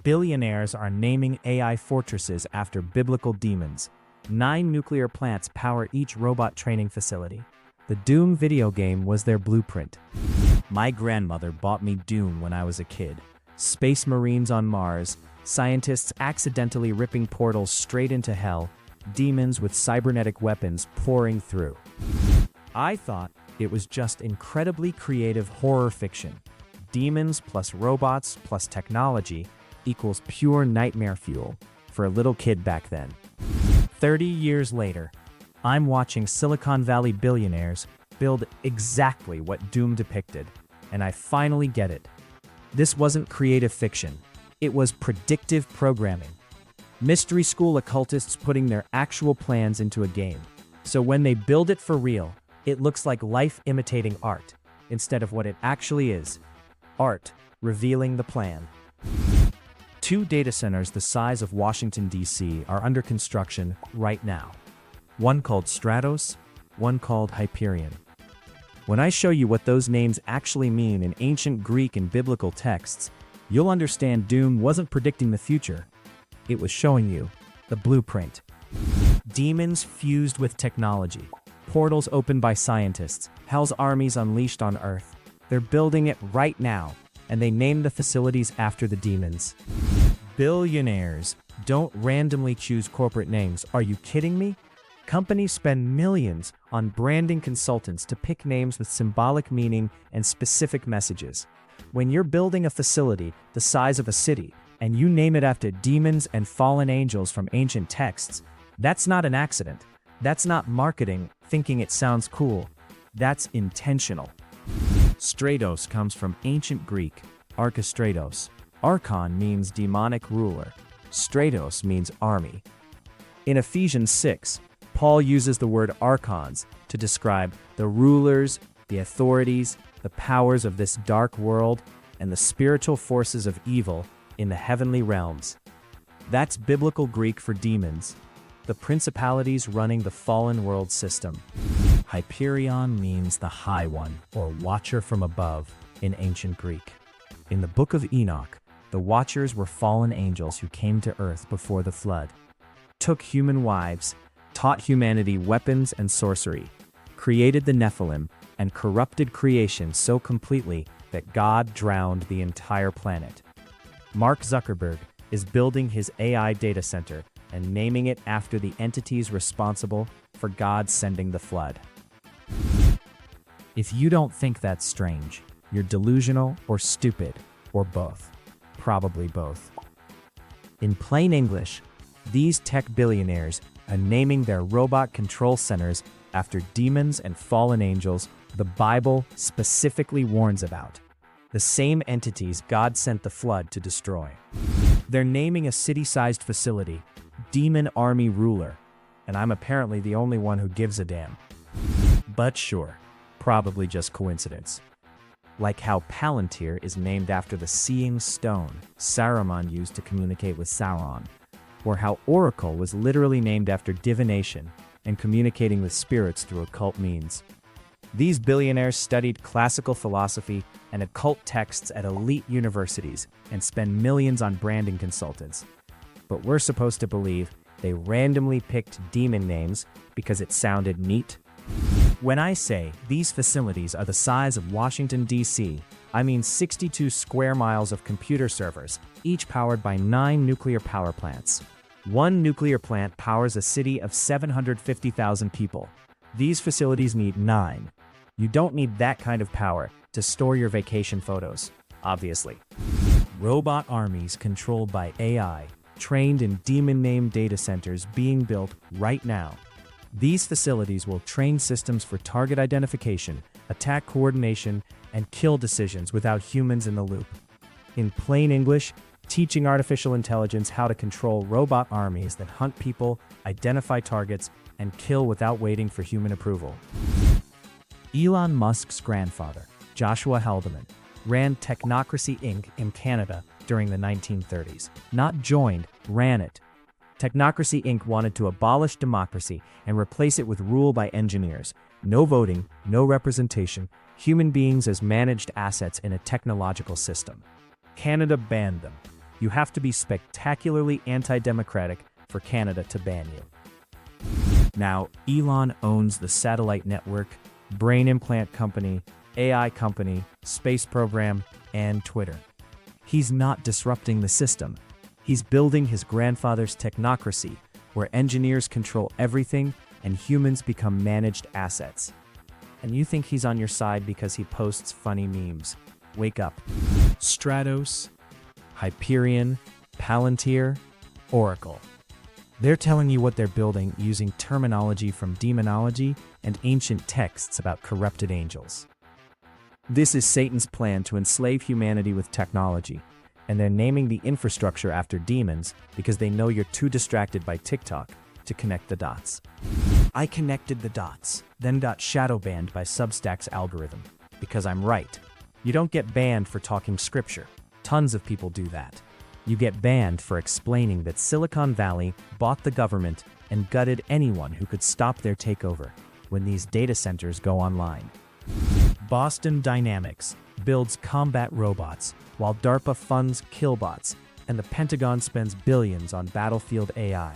Billionaires are naming AI fortresses after biblical demons. 9 nuclear plants power each robot training facility. The Doom video game was their blueprint. My grandmother bought me Doom when I was a kid. Space Marines on Mars, scientists accidentally ripping portals straight into hell, demons with cybernetic weapons pouring through. I thought it was just incredibly creative horror fiction. Demons plus robots plus technology equals pure nightmare fuel for a little kid back then. 30 years later, I'm watching Silicon Valley billionaires build exactly what Doom depicted, and I finally get it. This wasn't creative fiction. It was predictive programming. Mystery school occultists putting their actual plans into a game. So when they build it for real, it looks like life imitating art, instead of what it actually is. Art revealing the plan. 2 data centers the size of Washington, D.C. are under construction right now. One called Stratos, one called Hyperion. When I show you what those names actually mean in ancient Greek and biblical texts, you'll understand Doom wasn't predicting the future. It was showing you the blueprint. Demons fused with technology. Portals opened by scientists. Hell's armies unleashed on Earth. They're building it right now, and they named the facilities after the demons. Billionaires don't randomly choose corporate names. Are you kidding me? Companies spend millions on branding consultants to pick names with symbolic meaning and specific messages. When you're building a facility the size of a city, and you name it after demons and fallen angels from ancient texts, that's not an accident. That's not marketing thinking it sounds cool. That's intentional. Stratos comes from ancient Greek, Archestratos. Archon means demonic ruler. Stratos means army. In Ephesians 6, Paul uses the word archons to describe the rulers, the authorities, the powers of this dark world, and the spiritual forces of evil in the heavenly realms. That's biblical Greek for demons, the principalities running the fallen world system. Hyperion means the High One, or Watcher from above, in ancient Greek. In the Book of Enoch, the Watchers were fallen angels who came to Earth before the flood, took human wives, taught humanity weapons and sorcery, created the Nephilim, and corrupted creation so completely that God drowned the entire planet. Mark Zuckerberg is building his AI data center and naming it after the entities responsible for God sending the flood. If you don't think that's strange, you're delusional or stupid, or both. Probably both. In plain English, these tech billionaires are naming their robot control centers after demons and fallen angels the Bible specifically warns about. The same entities God sent the flood to destroy. They're naming a city-sized facility, Demon Army Ruler, and I'm apparently the only one who gives a damn. But sure, probably just coincidence. Like how Palantir is named after the Seeing Stone Saruman used to communicate with Sauron, or how Oracle was literally named after divination and communicating with spirits through occult means. These billionaires studied classical philosophy and occult texts at elite universities and spend millions on branding consultants. But we're supposed to believe they randomly picked demon names because it sounded neat? When I say these facilities are the size of Washington, D.C., I mean 62 square miles of computer servers, each powered by 9 nuclear power plants. One nuclear plant powers a city of 750,000 people. These facilities need 9. You don't need that kind of power to store your vacation photos, obviously. Robot armies controlled by AI, trained in demon-named data centers being built right now. These facilities will train systems for target identification, attack coordination, and kill decisions without humans in the loop. In plain English, teaching artificial intelligence how to control robot armies that hunt people, identify targets, and kill without waiting for human approval. Elon Musk's grandfather, Joshua Haldeman, ran Technocracy Inc. in Canada during the 1930s. Not joined, ran it. Technocracy Inc. wanted to abolish democracy and replace it with rule by engineers. No voting, no representation, human beings as managed assets in a technological system. Canada banned them. You have to be spectacularly anti-democratic for Canada to ban you. Now, Elon owns the satellite network, brain implant company, AI company, space program, and Twitter. He's not disrupting the system. He's building his grandfather's technocracy, where engineers control everything and humans become managed assets. And you think he's on your side because he posts funny memes. Wake up. Stratos, Hyperion, Palantir, Oracle. They're telling you what they're building using terminology from demonology and ancient texts about corrupted angels. This is Satan's plan to enslave humanity with technology, and they're naming the infrastructure after demons because they know you're too distracted by TikTok to connect the dots. I connected the dots, then got shadow banned by Substack's algorithm, because I'm right. You don't get banned for talking scripture. Tons of people do that. You get banned for explaining that Silicon Valley bought the government and gutted anyone who could stop their takeover when these data centers go online. Boston Dynamics builds combat robots while DARPA funds killbots and the Pentagon spends billions on battlefield AI.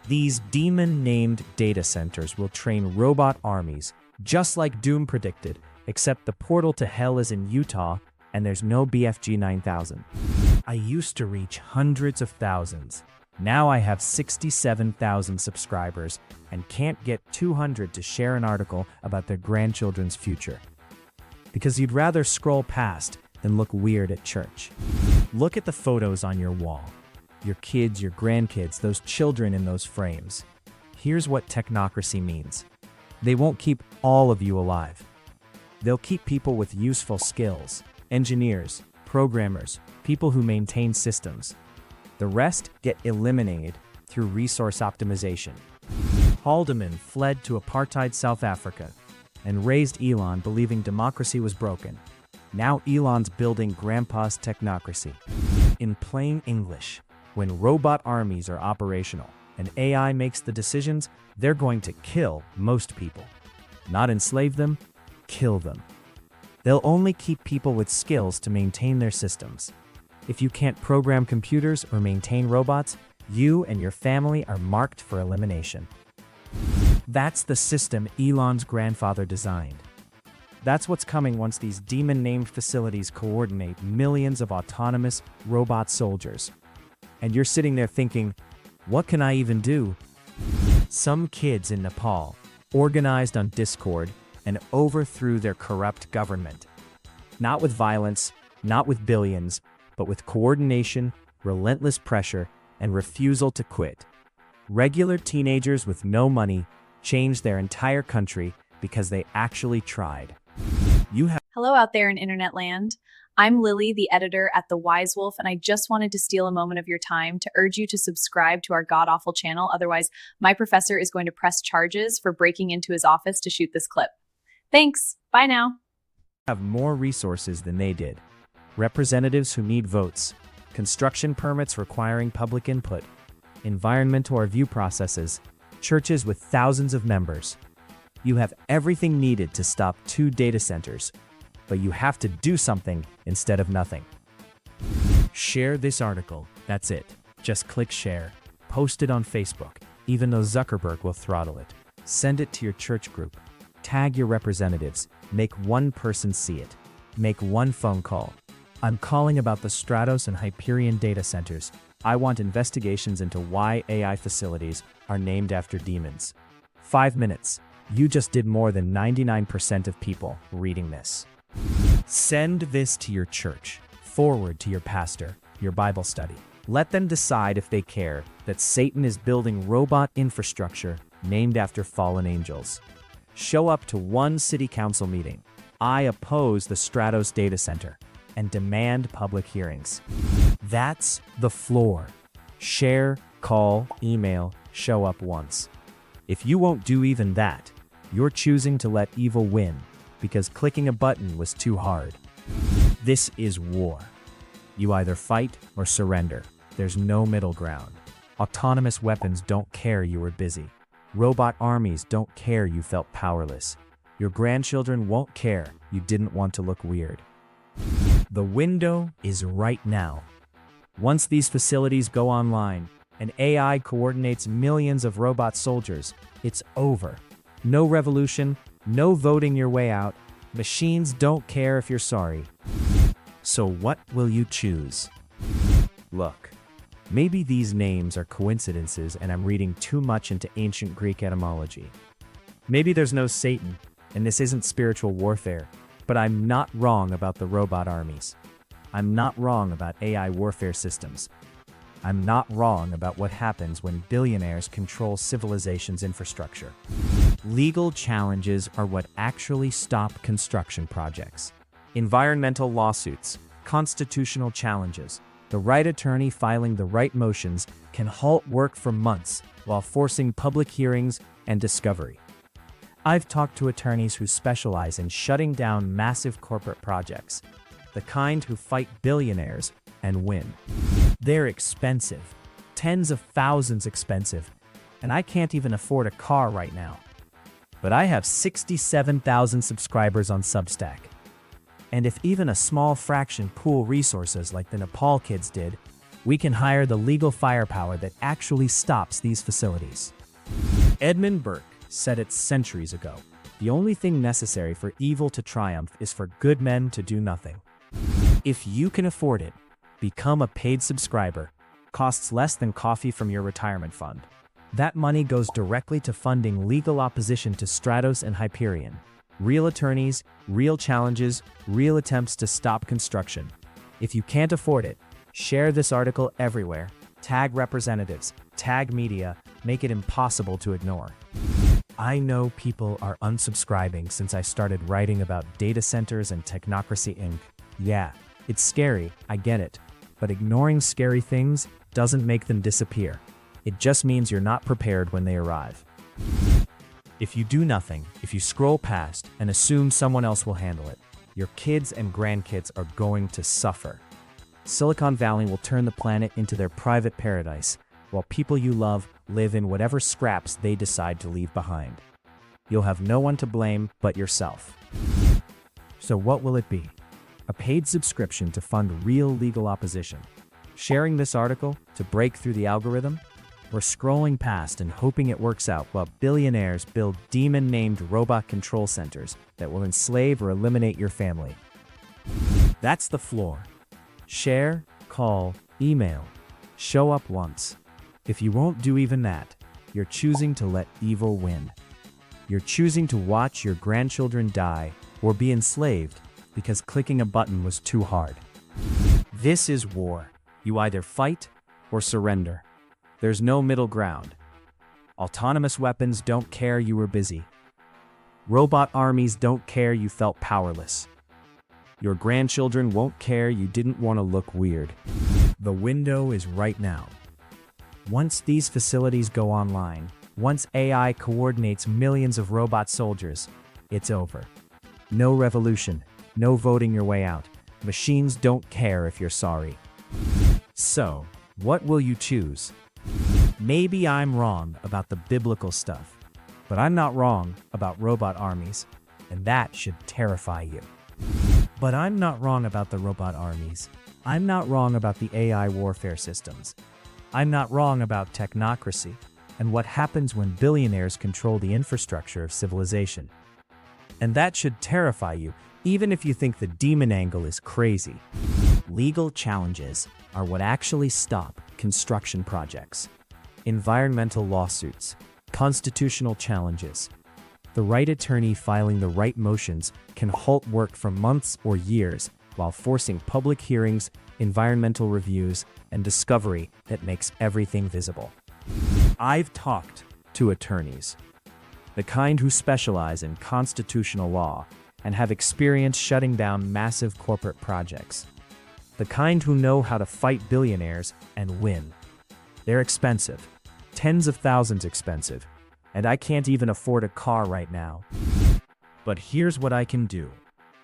These demon-named data centers will train robot armies, just like Doom predicted, except the portal to hell is in Utah and there's no BFG 9000. I used to reach hundreds of thousands. Now I have 67,000 subscribers and can't get 200 to share an article about their grandchildren's future. Because you'd rather scroll past than look weird at church. Look at the photos on your wall. Your kids, your grandkids, those children in those frames. Here's what technocracy means. They won't keep all of you alive. They'll keep people with useful skills, engineers, programmers, people who maintain systems. The rest get eliminated through resource optimization. Haldeman fled to apartheid South Africa and raised Elon believing democracy was broken. Now Elon's building Grandpa's technocracy. In plain English, when robot armies are operational and AI makes the decisions, they're going to kill most people. Not enslave them, kill them. They'll only keep people with skills to maintain their systems. If you can't program computers or maintain robots, you and your family are marked for elimination. That's the system Elon's grandfather designed. That's what's coming once these demon-named facilities coordinate millions of autonomous robot soldiers. And you're sitting there thinking, what can I even do? Some kids in Nepal organized on Discord and overthrew their corrupt government. Not with violence, not with billions, but with coordination, relentless pressure, and refusal to quit. Regular teenagers with no money changed their entire country because they actually tried. Hello out there in internet land. I'm Lily, the editor at The Wise Wolf, and I just wanted to steal a moment of your time to urge you to subscribe to our god-awful channel. Otherwise, my professor is going to press charges for breaking into his office to shoot this clip. Thanks. Bye now. Have more resources than they did. Representatives who need votes, construction permits requiring public input, environmental review processes, churches with thousands of members. You have everything needed to stop 2 data centers, but you have to do something instead of nothing. Share this article. That's it. Just click share. Post it on Facebook, even though Zuckerberg will throttle it. Send it to your church group. Tag your representatives. Make one person see it. Make one phone call. I'm calling about the Stratos and Hyperion data centers. I want investigations into why AI facilities are named after demons. 5 minutes. You just did more than 99% of people reading this. Send this to your church. Forward to your pastor, your Bible study. Let them decide if they care that Satan is building robot infrastructure named after fallen angels. Show up to one city council meeting. I oppose the Stratos data center and demand public hearings. That's the floor. Share, call, email, show up once. If you won't do even that, you're choosing to let evil win because clicking a button was too hard. This is war. You either fight or surrender. There's no middle ground. Autonomous weapons don't care you were busy. Robot armies don't care you felt powerless. Your grandchildren won't care you didn't want to look weird. The window is right now. Once these facilities go online, and AI coordinates millions of robot soldiers, it's over. No revolution, no voting your way out. Machines don't care if you're sorry. So what will you choose? Look, maybe these names are coincidences and I'm reading too much into ancient Greek etymology. Maybe there's no Satan, and this isn't spiritual warfare, but I'm not wrong about the robot armies. I'm not wrong about AI warfare systems. I'm not wrong about what happens when billionaires control civilization's infrastructure. Legal challenges are what actually stop construction projects. Environmental lawsuits, constitutional challenges, the right attorney filing the right motions can halt work for months while forcing public hearings and discovery. I've talked to attorneys who specialize in shutting down massive corporate projects, the kind who fight billionaires and win. They're expensive, tens of thousands expensive, and I can't even afford a car right now. But I have 67,000 subscribers on Substack. And if even a small fraction pool resources like the Nepal kids did, we can hire the legal firepower that actually stops these facilities. Edmund Burke said it centuries ago. The only thing necessary for evil to triumph is for good men to do nothing. If you can afford it, become a paid subscriber. Costs less than coffee from your retirement fund. That money goes directly to funding legal opposition to Stratos and Hyperion. Real attorneys, real challenges, real attempts to stop construction. If you can't afford it, share this article everywhere. Tag representatives, tag media, make it impossible to ignore. I know people are unsubscribing since I started writing about data centers and Technocracy Inc. Yeah, it's scary, I get it. But ignoring scary things doesn't make them disappear. It just means you're not prepared when they arrive. If you do nothing, if you scroll past and assume someone else will handle it, your kids and grandkids are going to suffer. Silicon Valley will turn the planet into their private paradise, while people you love live in whatever scraps they decide to leave behind. You'll have no one to blame but yourself. So what will it be? A paid subscription to fund real legal opposition? Sharing this article to break through the algorithm? Or scrolling past and hoping it works out while billionaires build demon-named robot control centers that will enslave or eliminate your family? That's the floor. Share, call, email. Show up once. If you won't do even that, you're choosing to let evil win. You're choosing to watch your grandchildren die or be enslaved because clicking a button was too hard. This is war. You either fight or surrender. There's no middle ground. Autonomous weapons don't care you were busy. Robot armies don't care you felt powerless. Your grandchildren won't care you didn't want to look weird. The window is right now. Once these facilities go online, once AI coordinates millions of robot soldiers, it's over. No revolution, no voting your way out. Machines don't care if you're sorry. So, what will you choose? Maybe I'm wrong about the biblical stuff, but I'm not wrong about robot armies, and that should terrify you. But I'm not wrong about the robot armies. I'm not wrong about the AI warfare systems. I'm not wrong about technocracy and what happens when billionaires control the infrastructure of civilization. And that should terrify you, even if you think the demon angle is crazy. Legal challenges are what actually stop construction projects. Environmental lawsuits, constitutional challenges. The right attorney filing the right motions can halt work for months or years while forcing public hearings, environmental reviews, and discovery that makes everything visible. I've talked to attorneys, the kind who specialize in constitutional law and have experience shutting down massive corporate projects. The kind who know how to fight billionaires and win. They're expensive, tens of thousands expensive, and I can't even afford a car right now. But here's what I can do.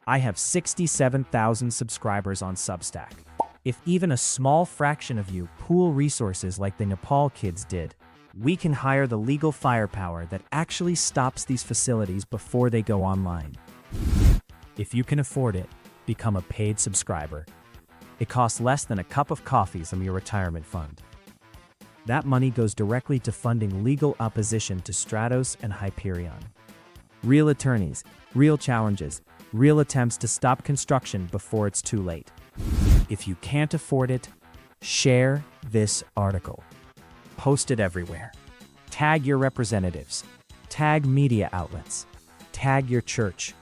I have 67,000 subscribers on Substack. If even a small fraction of you pool resources like the Nepal kids did, we can hire the legal firepower that actually stops these facilities before they go online. If you can afford it, become a paid subscriber. It costs less than a cup of coffee from your retirement fund. That money goes directly to funding legal opposition to Stratos and Hyperion. Real attorneys, real challenges, real attempts to stop construction before it's too late. If you can't afford it, share this article. Post it everywhere. Tag your representatives. Tag media outlets. Tag your church.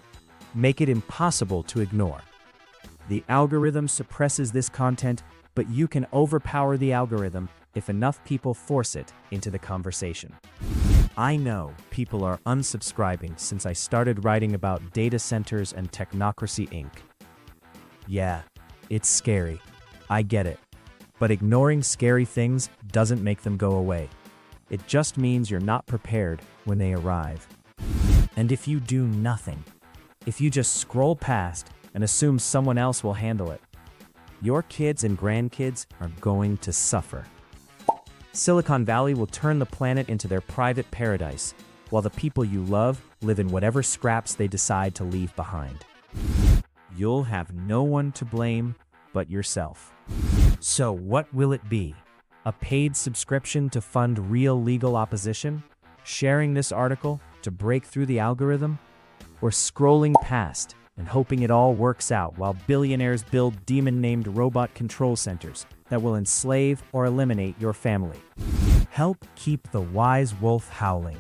Make it impossible to ignore. The algorithm suppresses this content, but you can overpower the algorithm if enough people force it into the conversation. I know people are unsubscribing since I started writing about data centers and Technocracy Inc. Yeah, it's scary. I get it. But ignoring scary things doesn't make them go away. It just means you're not prepared when they arrive. And if you do nothing, if you just scroll past and assume someone else will handle it, your kids and grandkids are going to suffer. Silicon Valley will turn the planet into their private paradise, while the people you love live in whatever scraps they decide to leave behind. You'll have no one to blame but yourself. So what will it be? A paid subscription to fund real legal opposition? Sharing this article to break through the algorithm? Or scrolling past and hoping it all works out while billionaires build demon-named robot control centers that will enslave or eliminate your family? Help keep the wise wolf howling.